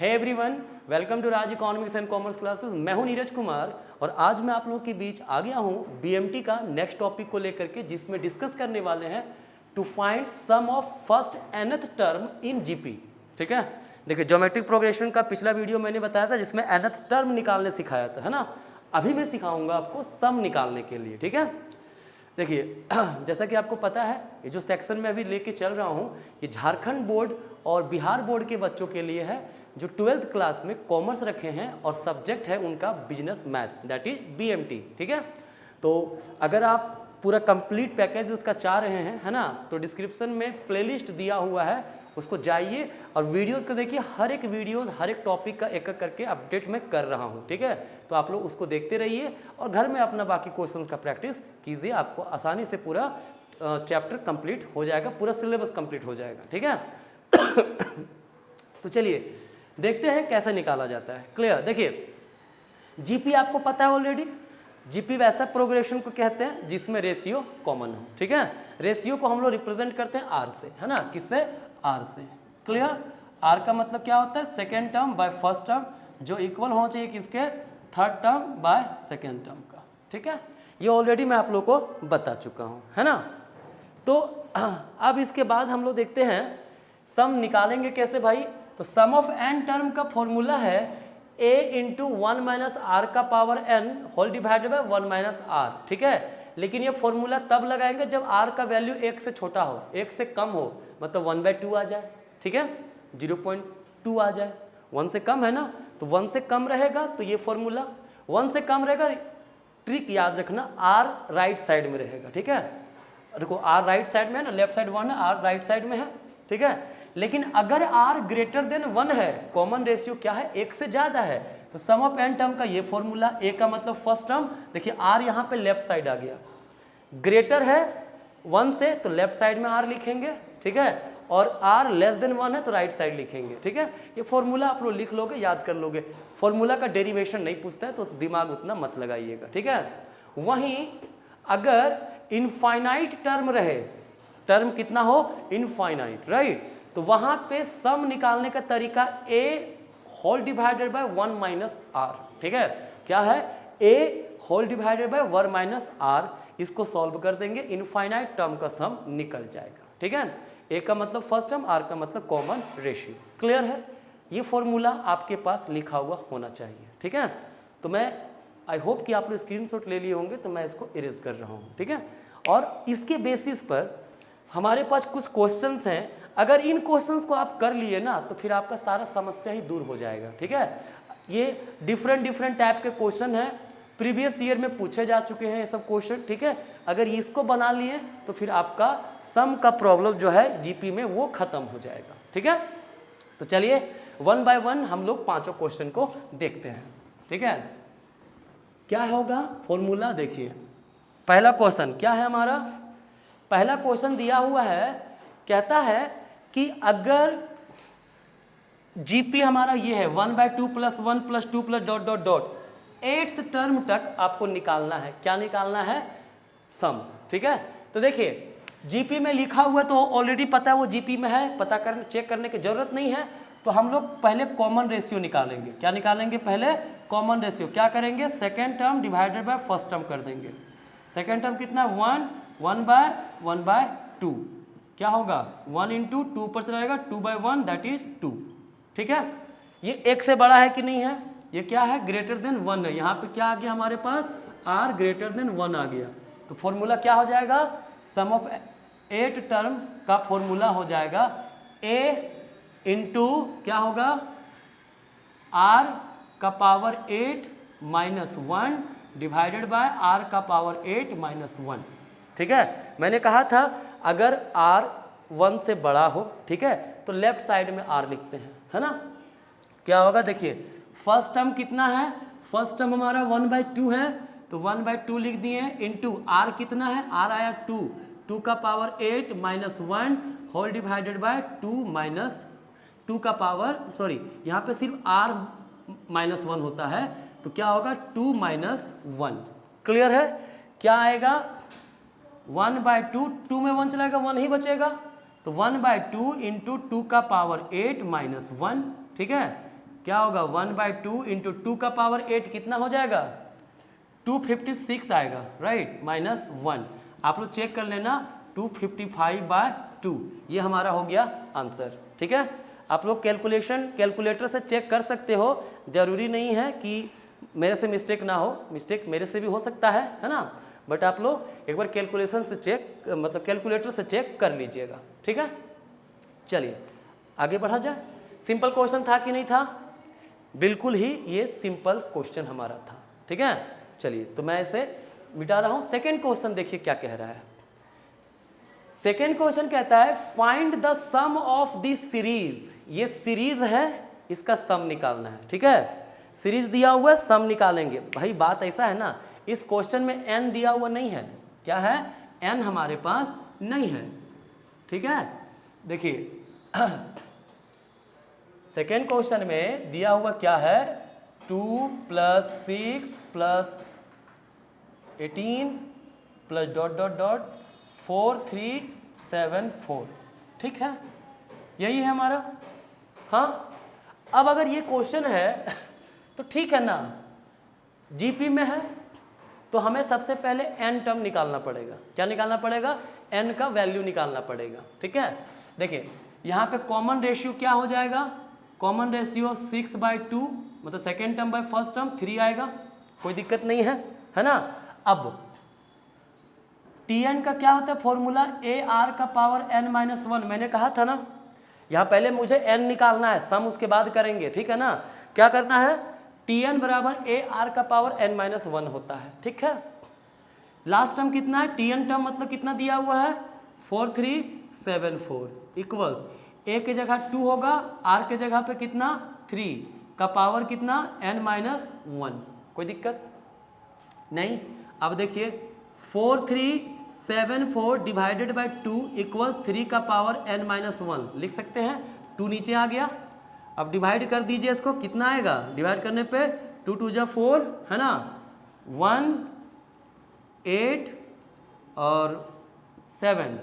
Hey everyone, welcome to Raj economics and commerce classes. मैं हूं नीरज कुमार और आज मैं आप लोगों के बीच आ गया हूं बीएमटी का नेक्स्ट टॉपिक को लेकर के, जिसमें डिस्कस करने वाले हैं to find sum of first nth term in GP. ठीक है, देखिए ज्योमेट्रिक प्रोग्रेशन का पिछला वीडियो मैंने बताया था जिसमें nth टर्म निकालने सिखाया था, है ना। अभी मैं सिखाऊंगा आपको सम निकालने के लिए। ठीक है, देखिए जैसा कि आपको पता है, ये जो सेक्शन में अभी लेके चल रहा हूँ ये झारखंड बोर्ड और बिहार बोर्ड के बच्चों के लिए है जो 12th क्लास में कॉमर्स रखे हैं और सब्जेक्ट है उनका business math, that is BMT. ठीक है, तो अगर आप पूरा कंप्लीट पैकेज उसका चाह रहे हैं, है ना, तो डिस्क्रिप्शन में प्लेलिस्ट दिया हुआ है, उसको जाइए और वीडियोस को देखिए। हर एक वीडियोस हर एक टॉपिक का एक एक करके अपडेट मैं कर रहा हूँ। ठीक है, तो आप लोग उसको देखते रहिए और घर में अपना बाकी क्वेश्चंस का प्रैक्टिस कीजिए। आपको आसानी से पूरा चैप्टर कंप्लीट हो जाएगा, पूरा सिलेबस कंप्लीट हो जाएगा। ठीक है तो चलिए देखते हैं कैसे निकाला जाता है। क्लियर, देखिए जीपी आपको पता है ऑलरेडी। जीपी वैसा प्रोग्रेशन को कहते हैं जिसमें रेशियो कॉमन हो। ठीक है, रेशियो को हम लोग रिप्रेजेंट करते हैं आर से, है ना, किससे, आर से। क्लियर, आर का मतलब क्या होता है, second term by first term, जो इक्वल होना चाहिए किसके, third term by second term का। ठीक है, ये ऑलरेडी मैं आप लोग को बता चुका हूँ, है ना। तो अब इसके बाद हम लोग देखते हैं सम निकालेंगे कैसे भाई। तो सम ऑफ एन टर्म का फॉर्मूला है a इंटू 1 माइनस आर का power n whole divided by 1 minus r. ठीक है, लेकिन ये फॉर्मूला तब लगाएंगे जब r का वैल्यू 1 से छोटा हो, 1 से कम हो, मतलब 1/2 आ जाए। ठीक है, 0.2 आ जाए, 1 से कम है ना, तो 1 से कम रहेगा तो ये फॉर्मूला, 1 से कम रहेगा, ट्रिक याद रखना, r राइट साइड में रहेगा। ठीक है, देखो r राइट साइड में है ना, लेफ्ट साइड 1 है, r राइट साइड में है। ठीक है, लेकिन अगर r ग्रेटर देन 1 है, कॉमन रेशियो क्या है, 1 से ज्यादा है, तो सम ऑफ n टर्म का ये फॉर्मूला, a का मतलब फर्स्ट टर्म, देखिए r यहाँ पे लेफ्ट साइड आ गया, ग्रेटर है 1 से तो लेफ्ट साइड में r लिखेंगे। ठीक है, और r लेस देन 1 है तो राइट साइड लिखेंगे। ठीक है, ये फॉर्मूला आप लोग लिख लोगे, याद कर लोगे। फॉर्मूला का डेरिवेशन नहीं पूछता है तो दिमाग उतना मत लगाइएगा। ठीक है, वहीं अगर इनफाइनाइट टर्म रहे, टर्म कितना हो, इनफाइनाइट, राइट, तो वहां पे सम निकालने का तरीका a whole divided by 1 minus r. ठीक है, क्या है, a whole divided by 1 minus r, इसको सॉल्व कर देंगे, इनफाइनाइट टर्म का सम निकल जाएगा। ठीक है, a का मतलब फर्स्ट टर्म, r का मतलब कॉमन रेशियो। क्लियर है, ये फॉर्मूला आपके पास लिखा हुआ होना चाहिए। ठीक है, तो मैं आई होप कि आप लोग स्क्रीनशॉट ले लिए होंगे, तो मैं इसको इरेज कर रहा हूँ। ठीक है, और इसके बेसिस पर हमारे पास कुछ क्वेश्चंस हैं, अगर इन क्वेश्चंस को आप कर लिए ना तो फिर आपका सारा समस्या ही दूर हो जाएगा। ठीक है, ये डिफरेंट टाइप के क्वेश्चन हैं, प्रीवियस ईयर में पूछे जा चुके हैं ये सब क्वेश्चन। ठीक है, अगर इसको बना लिए तो फिर आपका सम का प्रॉब्लम जो है जीपी में वो खत्म हो जाएगा। ठीक है, तो चलिए 1 बाय 1 हम लोग पांचों क्वेश्चन को देखते हैं। ठीक है, क्या होगा फॉर्मूला, देखिए पहला क्वेश्चन क्या है हमारा, पहला क्वेश्चन दिया हुआ है, कहता है कि अगर जीपी हमारा ये है 1/2 + 1 + 2 + dot dot dot 8th term तक आपको निकालना है। क्या निकालना है, सम। ठीक है, तो देखिए जीपी में लिखा हुआ तो ऑलरेडी पता है वो जीपी में है, पता करने चेक करने की जरूरत नहीं है। तो हम लोग पहले कॉमन रेशियो निकालेंगे। क्या निकालेंगे, पहले कॉमन रेशियो। क्या करेंगे, second term divided by first term कर देंगे। सेकेंड टर्म कितना, 1/2, क्या होगा 1 इंटू 2 पर चलाएगा, 2/1 दैट इज 2। ठीक है, ये 1 से बड़ा है कि नहीं है, ये क्या है, ग्रेटर देन 1 है। यहाँ पे क्या आ गया हमारे पास, r ग्रेटर देन 1 आ गया, तो फॉर्मूला क्या हो जाएगा, सम ऑफ 8 टर्म का फॉर्मूला हो जाएगा a इंटू क्या होगा, r का power 8 minus 1 divided by r का पावर 8 माइनस 1। ठीक है, मैंने कहा था अगर r 1 से बड़ा हो, ठीक है, तो लेफ्ट साइड में r लिखते हैं, है ना। क्या होगा, देखिए फर्स्ट टर्म कितना है, फर्स्ट टर्म हमारा 1/2 है, तो 1/2 लिख दिए, इंटू r कितना है, r आया 2 का power 8 minus 1 whole divided by 2 minus 2 का पावर, सॉरी यहाँ पे सिर्फ r -1 होता है, तो क्या होगा 2 माइनस 1। क्लियर है, क्या आएगा 1/2, 2 में 1 चलाएगा 1 ही बचेगा, तो 1/2 इंटू 2 का पावर 8 माइनस 1। ठीक है, क्या होगा 1/2 इंटू 2 का पावर 8 कितना हो जाएगा 256 आएगा, राइट, -1। आप लोग चेक कर लेना 255/2 ये हमारा हो गया आंसर। ठीक है, आप लोग कैलकुलेटर से चेक कर सकते हो, जरूरी नहीं है कि मेरे से मिस्टेक ना हो, मिस्टेक मेरे से भी हो सकता है ना, बट आप लोग एक बार कैलकुलेटर से चेक कर लीजिएगा। ठीक है, चलिए आगे बढ़ा जाए। सिंपल क्वेश्चन था कि नहीं था? बिल्कुल ही ये सिंपल क्वेश्चन हमारा था। ठीक है, चलिए तो मैं इसे मिटा रहा हूं। सेकेंड क्वेश्चन देखिए क्या कह रहा है। सेकेंड क्वेश्चन कहता है find the sum of the series. ये सीरीज है, इसका सम निकालना है। ठीक है, सीरीज दिया हुआ है, सम निकालेंगे। भाई बात ऐसा है ना, इस क्वेश्चन में n दिया हुआ नहीं है। क्या है? n हमारे पास नहीं है। ठीक है, देखिए सेकेंड क्वेश्चन में दिया हुआ क्या है 2 + 6 + 18 + ... 4 3 7 4। ठीक है, यही है हमारा। हाँ, अब अगर ये क्वेश्चन है तो ठीक है ना, जीपी में है तो हमें सबसे पहले n टर्म निकालना पड़ेगा। क्या निकालना पड़ेगा? n का वैल्यू निकालना पड़ेगा। ठीक है, देखिए यहाँ पे कॉमन रेशियो क्या हो जाएगा? कॉमन रेशियो 6/2, मतलब second term by first term 3 आएगा, कोई दिक्कत नहीं है ना। अब Tn का क्या होता है फॉर्मूला? AR का पावर n-1। मैंने कहा था ना, यहाँ पहले मुझे n निकालना है, सम उसके बाद करेंगे। ठीक है ना, क्या करना है? Tn बराबर AR का पावर n-1 होता है। ठीक है, लास्ट टर्म कितना है? Tn टर्म मतलब कितना दिया हुआ है 4374 इक्वल्स A के जगह 2 होगा, R के जगह पे कितना 3 का पावर कितना n-1। कोई दिक्कत नहीं। अब देखिए 4374 डिवाइडेड बाई 2 इक्वल्स 3 का पावर n-1 लिख सकते हैं। 2 नीचे आ गया, अब डिवाइड कर दीजिए इसको, कितना आएगा? डिवाइड करने पे 2 2 जा 4 है ना, 1 8 और 7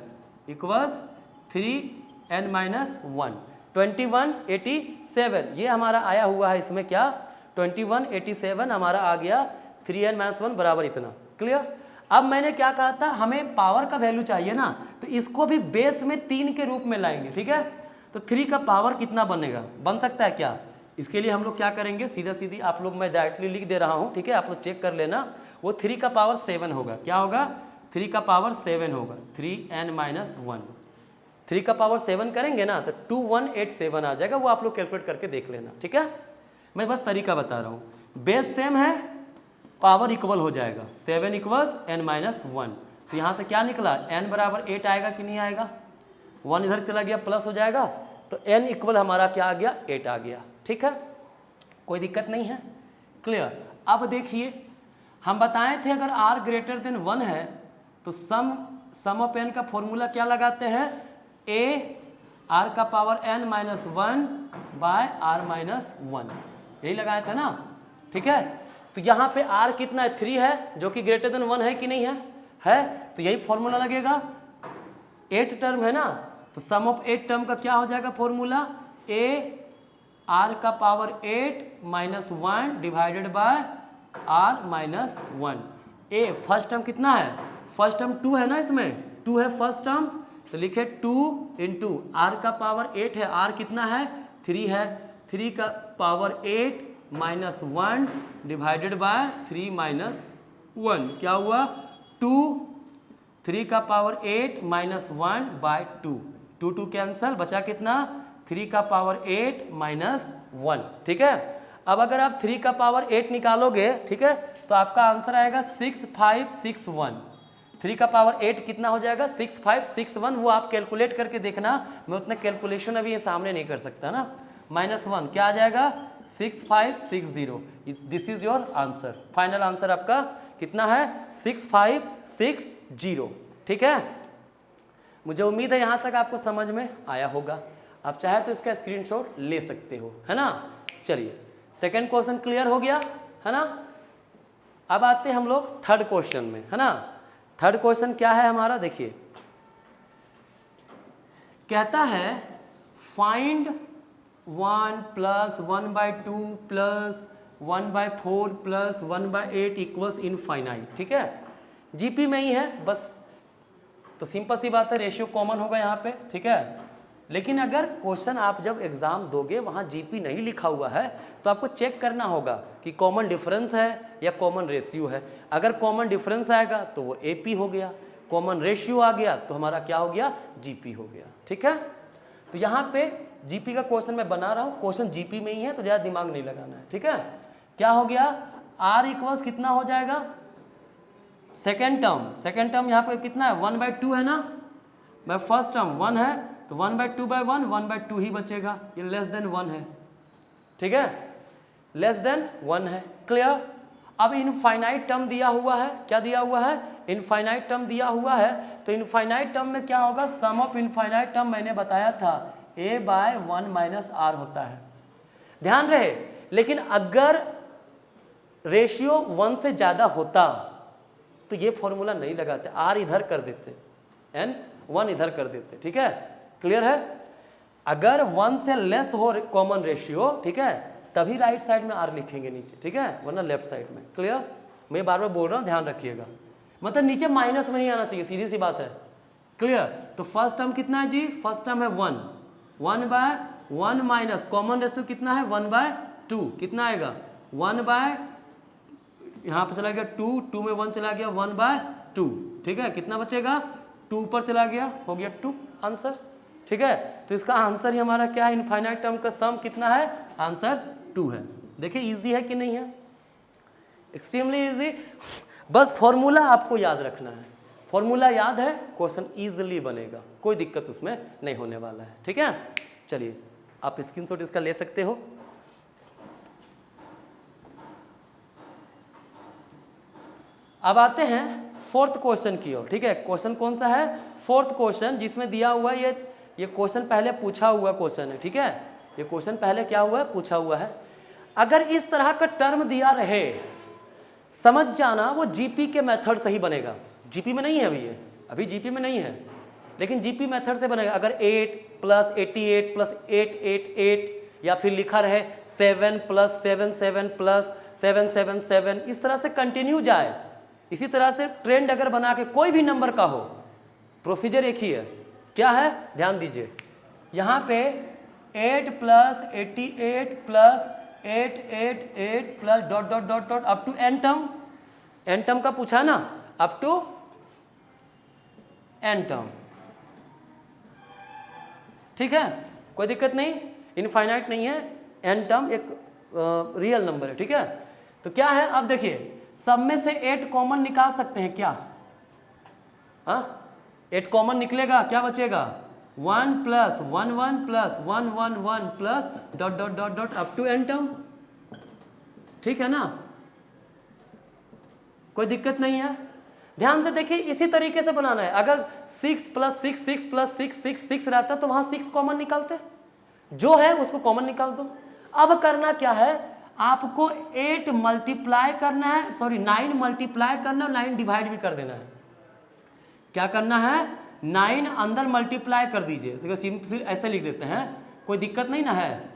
इक्वल्स 3n-1 2187। ये हमारा आया हुआ है इसमें क्या 2187 हमारा आ गया, 3n-1 बराबर इतना। क्लियर? अब मैंने क्या कहा था, हमें पावर का वैल्यू चाहिए ना, तो इसको भी बेस में 3 के रूप में लाएंगे। ठीक है, तो 3 का पावर कितना बनेगा? बन सकता है क्या? इसके लिए हम लोग क्या करेंगे, सीधा सीधी आप लोग, मैं डायरेक्टली लिख दे रहा हूँ। ठीक है, आप लोग चेक कर लेना, वो 3 का पावर 7 होगा। क्या होगा? 3 का पावर 7 होगा, 3n-1। 3 का पावर 7 करेंगे ना तो 2187 आ जाएगा, वो आप लोग कैलकुलेट करके देख लेना। ठीक है, मैं बस तरीका बता रहा हूँ। बेस सेम है, पावर इक्वल हो जाएगा, 7 इक्वल्स n-1। तो यहाँ से क्या निकला? n बराबर 8 आएगा कि नहीं आएगा? 1 इधर चला गया, प्लस हो जाएगा, तो n इक्वल हमारा क्या आ गया? 8 आ गया। ठीक है, कोई दिक्कत नहीं है। क्लियर? अब देखिए हम बताए थे अगर r ग्रेटर देन 1 है तो सम ऑफ n का फॉर्मूला क्या लगाते हैं? a r का पावर n-1 बाय r-1, यही लगाया था ना। ठीक है, तो यहाँ पे r कितना है? 3 है, जो कि ग्रेटर देन 1 है कि नहीं है? तो यही फॉर्मूला लगेगा। 8 टर्म है ना, तो सम ऑफ 8 टर्म का क्या हो जाएगा फॉर्मूला? a r का power 8-1 divided by r-1। a first term कितना है? फर्स्ट टर्म 2 है ना, इसमें 2 है फर्स्ट टर्म, तो लिखे 2 इंटू r का पावर 8 है, r कितना है? 3 है, 3 का पावर 8-1 डिवाइडेड बाय 3-1 क्या हुआ? 2। 3 का पावर 8-1 बाय 2, 2 2 कैंसल, बचा कितना? 3 का पावर 8-1। ठीक है, अब अगर आप 3 का पावर 8 निकालोगे, ठीक है, तो आपका आंसर आएगा 6561। 3 का पावर 8 कितना हो जाएगा? 6561। वो आप कैलकुलेट करके देखना, मैं उतना कैलकुलेशन अभी ये सामने नहीं कर सकता ना। -1 क्या आ जाएगा? 6560। This is your answer. Final answer आपका कितना है? 6560। ठीक है, मुझे उम्मीद है यहाँ तक आपको समझ में आया होगा। आप चाहे तो इसका स्क्रीनशॉट ले सकते हो, है ना। चलिए सेकंड क्वेश्चन क्लियर हो गया, है ना। अब आते हैं हम लोग थर्ड क्वेश्चन में, है ना। थर्ड क्वेश्चन क्या है हमारा? देखिए कहता है find 1 plus 1/2 plus 1/4 plus 1/8 equals infinite, ठीक है, जीपी में ही है बस, तो सिंपल सी बात है, रेशियो कॉमन होगा यहाँ पे, ठीक है। लेकिन अगर क्वेश्चन आप जब एग्जाम दोगे वहाँ जीपी नहीं लिखा हुआ है तो आपको चेक करना होगा कि कॉमन डिफरेंस है या कॉमन रेशियो है। अगर कॉमन डिफरेंस आएगा तो वो एपी हो गया, कॉमन रेशियो आ गया तो हमारा क्या हो गया, जीपी हो गया, ठीक है। तो यहाँ पे जीपी का क्वेश्चन मैं बना रहा हूँ, क्वेश्चन जीपी में ही है तो ज़्यादा दिमाग नहीं लगाना है, ठीक है। क्या हो गया, आर इक्वल्स कितना हो जाएगा, सेकेंड टर्म यहाँ पे कितना है, 1/2 है ना, मैं फर्स्ट टर्म 1 है तो 1/2/1 1/2 ही बचेगा, ये लेस देन 1 है, ठीक है, लेस देन 1 है, क्लियर। अब इनफाइनाइट टर्म दिया हुआ है, क्या दिया हुआ है, इनफाइनाइट टर्म दिया हुआ है, तो इनफाइनाइट टर्म में क्या होगा, सम ऑफ इनफाइनाइट टर्म मैंने बताया था a/1 - r होता है, ध्यान रहे। लेकिन अगर रेशियो 1 से ज़्यादा होता तो ये फॉर्मूला नहीं लगाते, r इधर कर देते n 1 इधर कर देते, ठीक है, क्लियर है। अगर 1 से लेस हो कॉमन रेशियो, ठीक है, तभी राइट साइड में r लिखेंगे नीचे, ठीक है, वरना लेफ्ट साइड में, क्लियर। मैं बार बार बोल रहा हूँ, ध्यान रखिएगा, मतलब नीचे माइनस में नहीं आना चाहिए, सीधी सी बात है, क्लियर। तो फर्स्ट टर्म कितना है जी, फर्स्ट टर्म है 1, 1/1 माइनस कॉमन रेशियो कितना है 1/2, कितना आएगा 1/ यहाँ पर चला गया 2 में 1 चला गया 1/2, ठीक है, कितना बचेगा 2 ऊपर चला गया, हो गया 2 आंसर, ठीक है। तो इसका आंसर ही हमारा क्या है, इनफाइनाइट टर्म का सम कितना है, आंसर 2 है। देखिए इजी है कि नहीं है, एक्सट्रीमली इजी। बस फॉर्मूला आपको याद रखना है, फॉर्मूला याद है, क्वेश्चन इजीली बनेगा, कोई दिक्कत उसमें नहीं होने वाला है, ठीक है। चलिए आप स्क्रीनशॉट इसका ले सकते हो। अब आते हैं फोर्थ क्वेश्चन की ओर, ठीक है। क्वेश्चन कौन सा है, फोर्थ क्वेश्चन, जिसमें दिया हुआ है ये क्वेश्चन पहले पूछा हुआ क्वेश्चन है, ठीक है, ये क्वेश्चन पहले क्या हुआ है, पूछा हुआ है। अगर इस तरह का टर्म दिया रहे, समझ जाना वो जीपी के मेथड से ही बनेगा, जीपी में नहीं है अभी, ये अभी जीपी में नहीं है, लेकिन जीपी मेथड से बनेगा। अगर 8 + 88 + 888 या फिर लिखा रहे 7 + 77 + 777, इस तरह से कंटिन्यू जाए, इसी तरह से ट्रेंड अगर बना के कोई भी नंबर का हो, प्रोसीजर एक ही है, क्या है, ध्यान दीजिए। यहाँ पे 8 + 88 + 888 + ... अप टू n टर्म का पूछा ना, अप टू n टर्म, ठीक है, कोई दिक्कत नहीं, इनफाइनाइट नहीं है, n टर्म एक रियल नंबर है, ठीक है। तो क्या है, अब देखिए सब में से 8 कॉमन निकाल सकते हैं क्या, हाँ 8 कॉमन निकलेगा, क्या बचेगा 1 + 11 + 111 + ... अप टू n टर्म, ठीक है ना, कोई दिक्कत नहीं है। ध्यान से देखिए, इसी तरीके से बनाना है। अगर 6 + 6 6 + 6 6 6 रहता तो वहां 6 कॉमन निकालते, जो है उसको कॉमन निकाल दो। अब करना क्या है, आपको 8 मल्टीप्लाई करना है, सॉरी 9 मल्टीप्लाई करना है, 9 डिवाइड भी कर देना है। क्या करना है, 9 अंदर मल्टीप्लाई कर दीजिए, सिंपल ऐसे लिख देते हैं, कोई दिक्कत नहीं ना है,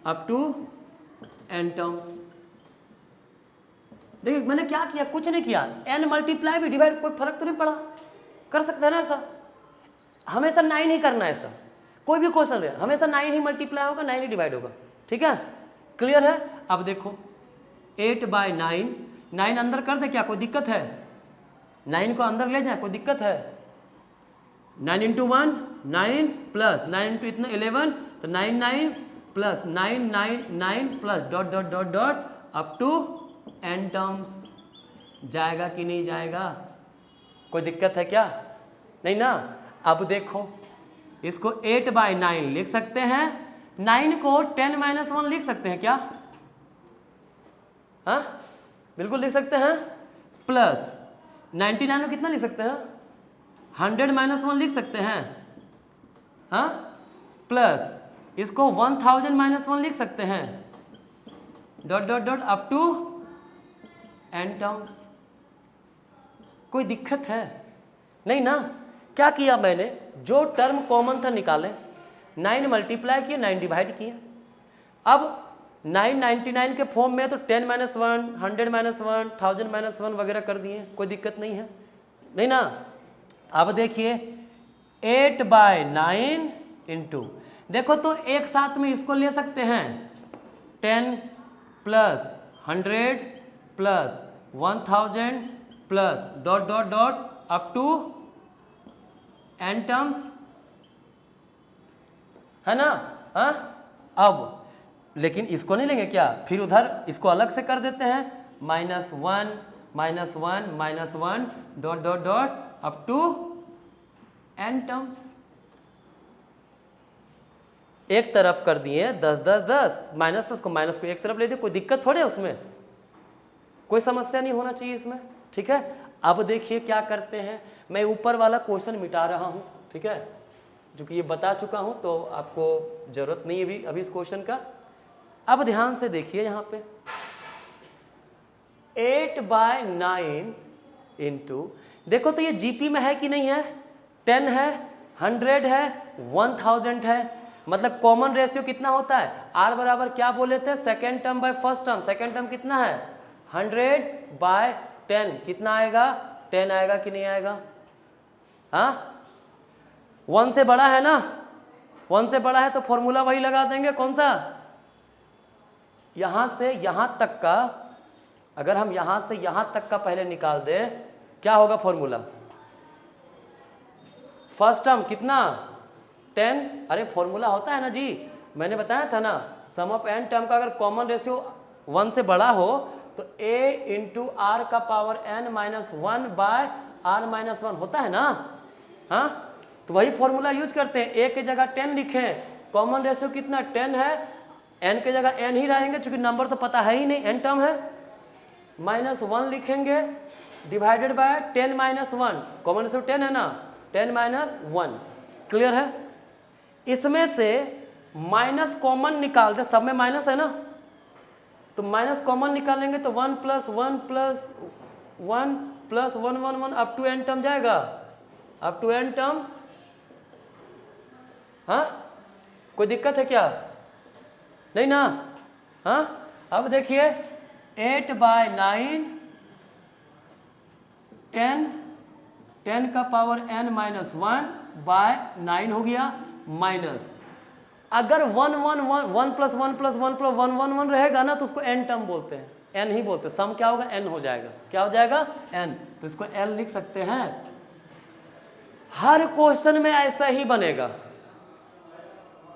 अप टू n टर्म्स। देखिए मैंने क्या किया, कुछ नहीं किया, n मल्टीप्लाई भी डिवाइड कोई फर्क तो नहीं पड़ा, कर सकते हैं ना ऐसा, हमेशा 9 ही करना है, ऐसा कोई भी क्वेश्चन है हमेशा 9 ही मल्टीप्लाई होगा, 9 ही डिवाइड होगा, ठीक है, क्लियर है। अब देखो 8/9, 9 अंदर कर दे, क्या कोई दिक्कत है, 9 को अंदर ले जाए, कोई दिक्कत है, 9 × 1 9 + 9 × इतना 11, तो 9 9 + 9 9 9 + ... अप टू n टर्म्स, जाएगा कि नहीं जाएगा, कोई दिक्कत है क्या, नहीं ना। अब देखो इसको 8/9 लिख सकते हैं, 9 को 10 - 1 लिख सकते हैं क्या, हाँ बिल्कुल लिख सकते हैं, प्लस 99 को कितना लिख सकते हैं, 100 - 1 लिख सकते हैं, हाँ, प्लस इसको 1000 - 1 लिख सकते हैं, ... अप टू n टर्म्स, कोई दिक्कत है नहीं ना। क्या किया मैंने, जो टर्म कॉमन था निकालें, 9 मल्टीप्लाई किए, 9 डिवाइड किए। अब 999 के फॉर्म में तो 10 - 1, 100 - 1, 1000 - 1 वगैरह कर दिए, कोई दिक्कत नहीं है, नहीं ना। अब देखिए 8/9 इंटू, देखो तो एक साथ में इसको ले सकते हैं 10 plus 100 plus 1000 plus dot dot dot up to n terms, है ना। हाँ, अब लेकिन इसको नहीं लेंगे क्या, फिर उधर इसको अलग से कर देते हैं -1 -1 -1 dot dot dot up to n terms. एक तरफ कर दिए 10 10 10 माइनस, तो उसको माइनस को एक तरफ ले दिए, कोई दिक्कत थोड़े है उसमें, कोई समस्या नहीं होना चाहिए इसमें, ठीक है। अब देखिए क्या करते हैं, मैं ऊपर वाला क्वेश्चन मिटा रहा हूं, ठीक है, जो कि ये बता चुका हूं तो आपको जरूरत नहीं है अभी इस क्वेश्चन का। अब ध्यान से देखिए यहाँ पे 8/9 इंटू, देखो तो ये जीपी में है कि नहीं है, 10 है, 100 है, 1000 है, मतलब कॉमन रेशियो कितना होता है, आर बराबर क्या बोले थे, second term by first term. Second term कितना है 100/10, कितना आएगा 10 आएगा कि नहीं आएगा, हाँ 1 से बड़ा है ना, 1 से बड़ा है तो फॉर्मूला वही लगा देंगे, कौन सा, यहां से यहां तक का, अगर हम यहां से यहां तक का पहले निकाल दें, क्या होगा फॉर्मूला, फर्स्ट टर्म कितना 10, अरे फॉर्मूला होता है ना जी, मैंने बताया था ना, सम ऑफ n टर्म का अगर कॉमन रेशियो 1 से बड़ा हो तो a इंटू आर का पावर n -1 बाय r -1 होता है ना, हाँ, तो वही फॉर्मूला यूज करते हैं। a की जगह 10 लिखें, कॉमन रेशियो कितना 10 है, n की जगह n ही रहेंगे क्योंकि नंबर तो पता है ही नहीं, n टर्म है, -1 लिखेंगे डिवाइडेड बाय 10 - 1, कॉमन रेशियो 10 है ना, 10 - 1, क्लियर है। इसमें से माइनस कॉमन निकाल दे, सब में माइनस है ना, तो माइनस कॉमन निकालेंगे तो 1 + 1 + 1 + 1 1 1 अप टू n टर्म जाएगा, अप टू n टर्म्स, हाँ कोई दिक्कत है क्या, नहीं ना। हाँ, अब देखिए 8/9 10 का पावर n -1 बाय 9 हो गया, माइनस, अगर 1 1 1 1 + 1 + 1 + 1 1 1 रहेगा ना तो उसको n टर्म बोलते हैं, n ही बोलते हैं, सम क्या होगा n हो जाएगा, क्या हो जाएगा n, तो इसको l लिख सकते हैं। हर क्वेश्चन में ऐसा ही बनेगा,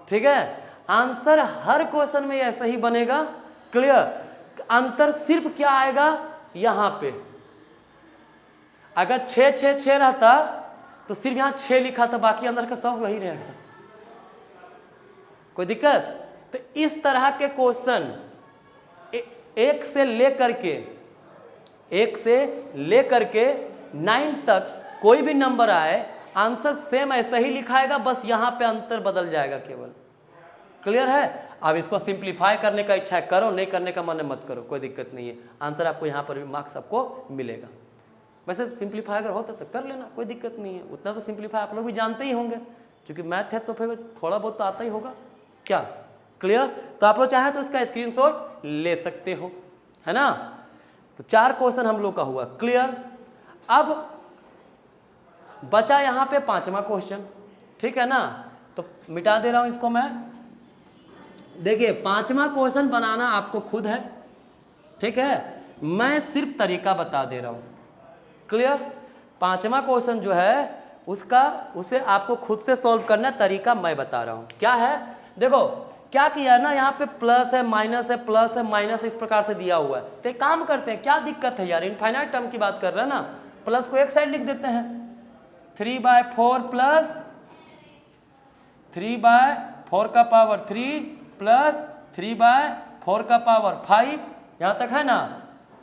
ठीक है, आंसर हर क्वेश्चन में ऐसा ही बनेगा, क्लियर। अंतर सिर्फ क्या आएगा, यहां पे अगर 6 6 6 रहता तो सिर्फ यहां 6 लिखा था, बाकी अंदर का सब वही रहेगा, कोई दिक्कत। तो इस तरह के क्वेश्चन एक से लेकर के 9 तक कोई भी नंबर आए, आंसर सेम ऐसा ही लिखाएगा, बस यहां पे अंतर बदल जाएगा केवल, क्लियर है। अब इसको सिंप्लीफाई करने का इच्छा है करो, नहीं करने का मन मत करो, कोई दिक्कत नहीं है, आंसर आपको यहां पर भी मार्क्स आपको मिलेगा। वैसे सिंप्लीफाई अगर होता तो कर लेना, कोई दिक्कत नहीं है, उतना तो सिंप्लीफाई आप लोग भी जानते ही होंगे, क्योंकि मैथ है तो फिर थोड़ा बहुत तो आता ही होगा, क्या, क्लियर। तो आप लोग चाहे तो इसका स्क्रीनशॉट ले सकते हो, है ना। तो 4 क्वेश्चन हम लोग का हुआ, क्लियर। अब बचा यहाँ पे 5वां क्वेश्चन, ठीक है ना, तो मिटा दे रहा हूं इसको मैं। देखिए 5वां क्वेश्चन बनाना आपको खुद है, ठीक है, मैं सिर्फ तरीका बता दे रहा हूं, क्लियर। 5वां क्वेश्चन जो है उसे आपको खुद से सॉल्व करना, तरीका मैं बता रहा हूं। क्या है, देखो क्या किया है ना, यहाँ पे प्लस है माइनस है, प्लस है माइनस है, इस प्रकार से दिया हुआ है। तो एक काम करते हैं, क्या दिक्कत है यार, इनफाइनाइट टर्म की बात कर रहे हैं ना, प्लस को एक साइड लिख देते हैं, 3/4 प्लस 3/4 का पावर 3 प्लस 3/4 का पावर 5, यहां तक है ना,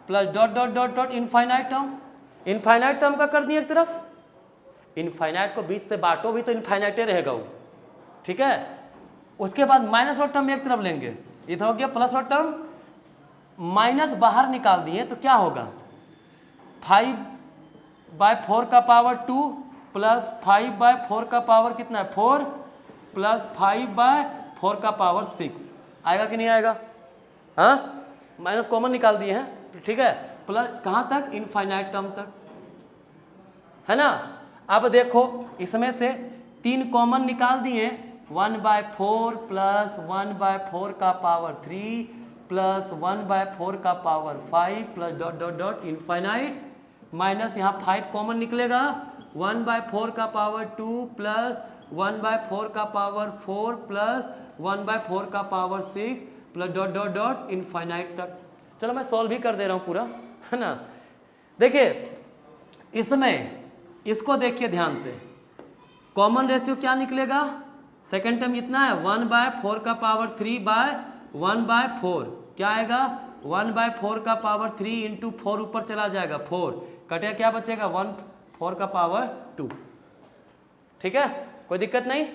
plus dot dot dot dot infinite term, infinite term का कर दिए एक तरफ, इनफाइनाइट को बीच से बांटो भी तो इनफाइनाइटे रहेगा वो, ठीक है। उसके बाद माइनस वाला टर्म एक तरफ लेंगे, इधर हो गया प्लस वाला टर्म, माइनस बाहर निकाल दिए तो क्या होगा, 5/4 का पावर 2 प्लस 5/4 का पावर कितना है 4, प्लस 5/4 का पावर 6 आएगा कि नहीं आएगा? हाँ, माइनस कॉमन निकाल दिए हैं, ठीक है। प्लस कहाँ तक? इनफाइनाइट टर्म तक, है ना। अब देखो इसमें से 3 कॉमन निकाल दिए, 1/4 प्लस 1/4 का पावर 3 प्लस 1/4 का power 5 plus dot dot dot infinite, minus यहाँ 5 कॉमन निकलेगा, 1/4 का पावर 2 प्लस 1/4 का पावर 4 प्लस 1/4 का power 6 plus dot dot dot infinite तक। चलो मैं सॉल्व भी कर दे रहा हूँ पूरा, है ना। देखिए इसमें इसको देखिए ध्यान से, कॉमन रेशियो क्या निकलेगा? सेकेंड टर्म इतना है 1/4 का पावर 3/1/4, क्या आएगा? 1/4 का पावर 3 इंटू 4 ऊपर चला जाएगा 4, कटेगा क्या बचेगा? 1/4 का पावर 2, ठीक है, कोई दिक्कत नहीं।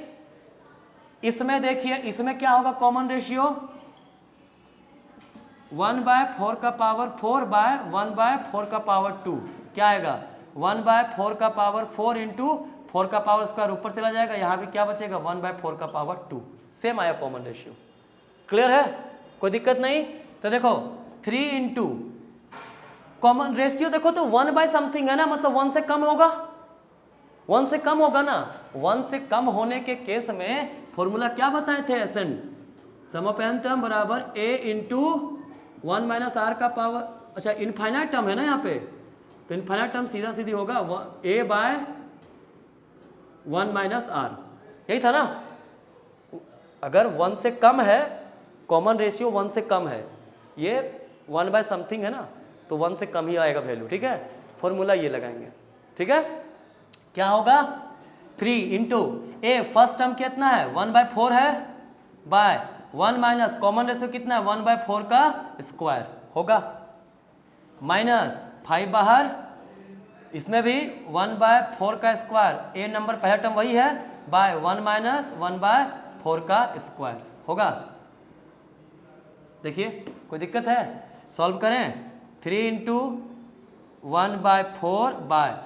इसमें देखिए इसमें क्या होगा कॉमन रेशियो? 1/4 का पावर 4/1/4 का पावर 2, क्या आएगा? 1/4 का पावर 4 इंटू 4 का पावर स्क्वायर ऊपर चला जाएगा, यहाँ भी क्या बचेगा? 1/4 का पावर 2, सेम आया कॉमन रेशियो। क्लियर है, कोई दिक्कत नहीं। तो देखो 3 इंटू कॉमन रेशियो देखो तो 1/समथिंग है ना, मतलब 1 से कम होगा, 1 से कम होगा ना। 1 से कम होने के केस में फॉर्मूला क्या बताए थे? S n sum of n term बराबर a इंटू 1 माइनस आर का पावर, अच्छा इनफाइनाइट टर्म है ना यहाँ पे, तो इनफाइनाइट टर्म सीधा सीधी होगा a/1 माइनस आर, यही था ना। अगर 1 से कम है, कॉमन रेशियो 1 से कम है, ये 1/समथिंग है ना, तो 1 से कम ही आएगा वैल्यू, ठीक है। फॉर्मूला ये लगाएंगे, ठीक है। क्या होगा? 3 इंटू ए, फर्स्ट टर्म कितना है? 1/4 है, बाय 1 माइनस कॉमन रेशियो कितना है? 1/4 का स्क्वायर होगा, माइनस 5 बाहर, इसमें भी 1/4 का स्क्वायर, ए नंबर पहला टर्म वही है, बाय 1 माइनस 1/4 का स्क्वायर होगा। देखिए कोई दिक्कत है? सॉल्व करें, 3 इंटू 1/4 बाय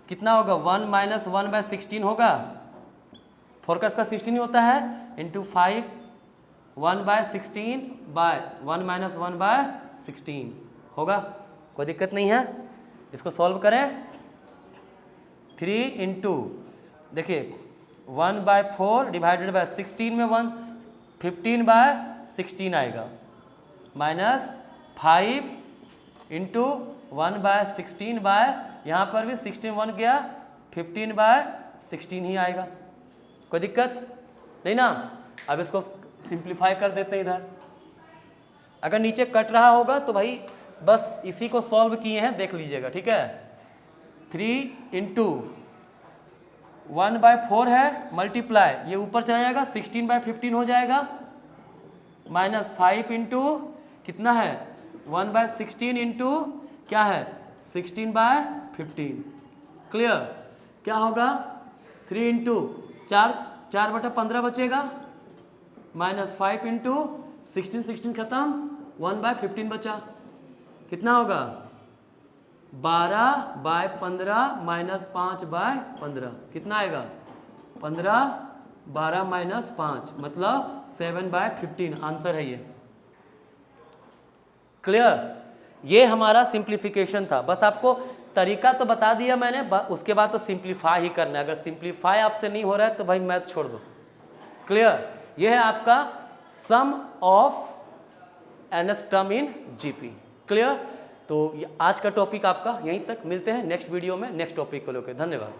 कितना होगा? 1 माइनस 1/16 होगा, 4 का स्क्वायर 16 ही होता है, इंटू 5 1/16 बाय 1 माइनस 1/16 होगा, कोई दिक्कत नहीं है। इसको सॉल्व करें, 3 इंटू देखिए 1/4 डिवाइडेड बाय 16 में 1 15/16 आएगा, माइनस 5 इंटू 1/16 बाय यहाँ पर भी 16 1 गया, 15/16 ही आएगा, कोई दिक्कत नहीं ना। अब इसको सिंप्लीफाई कर देते हैं इधर, अगर नीचे कट रहा होगा तो भाई बस इसी को सॉल्व किए हैं, देख लीजिएगा, ठीक है। 3 इंटू 1/4 है, मल्टीप्लाई ये ऊपर चला जाएगा 16/15 हो जाएगा, माइनस 5 इंटू कितना है? 1/16 इंटू क्या है? 16/15, क्लियर। क्या होगा? 3 इंटू 4/15 बचेगा, माइनस 5 इंटू 16 खत्म, 1/15 बचा, कितना होगा? 12/15 माइनस 5/15 कितना आएगा? 15, 12 माइनस 5 मतलब 7/15 आंसर है ये, क्लियर। ये हमारा सिंप्लीफिकेशन था, बस आपको तरीका तो बता दिया मैंने, उसके बाद तो सिंप्लीफाई ही करना है। अगर सिंप्लीफाई आपसे नहीं हो रहा है तो भाई मैथ छोड़ दो, क्लियर। ये है आपका sum of nth term in GP, clear. तो आज का टॉपिक आपका यहीं तक, मिलते हैं नेक्स्ट वीडियो में नेक्स्ट टॉपिक को लेकर, धन्यवाद।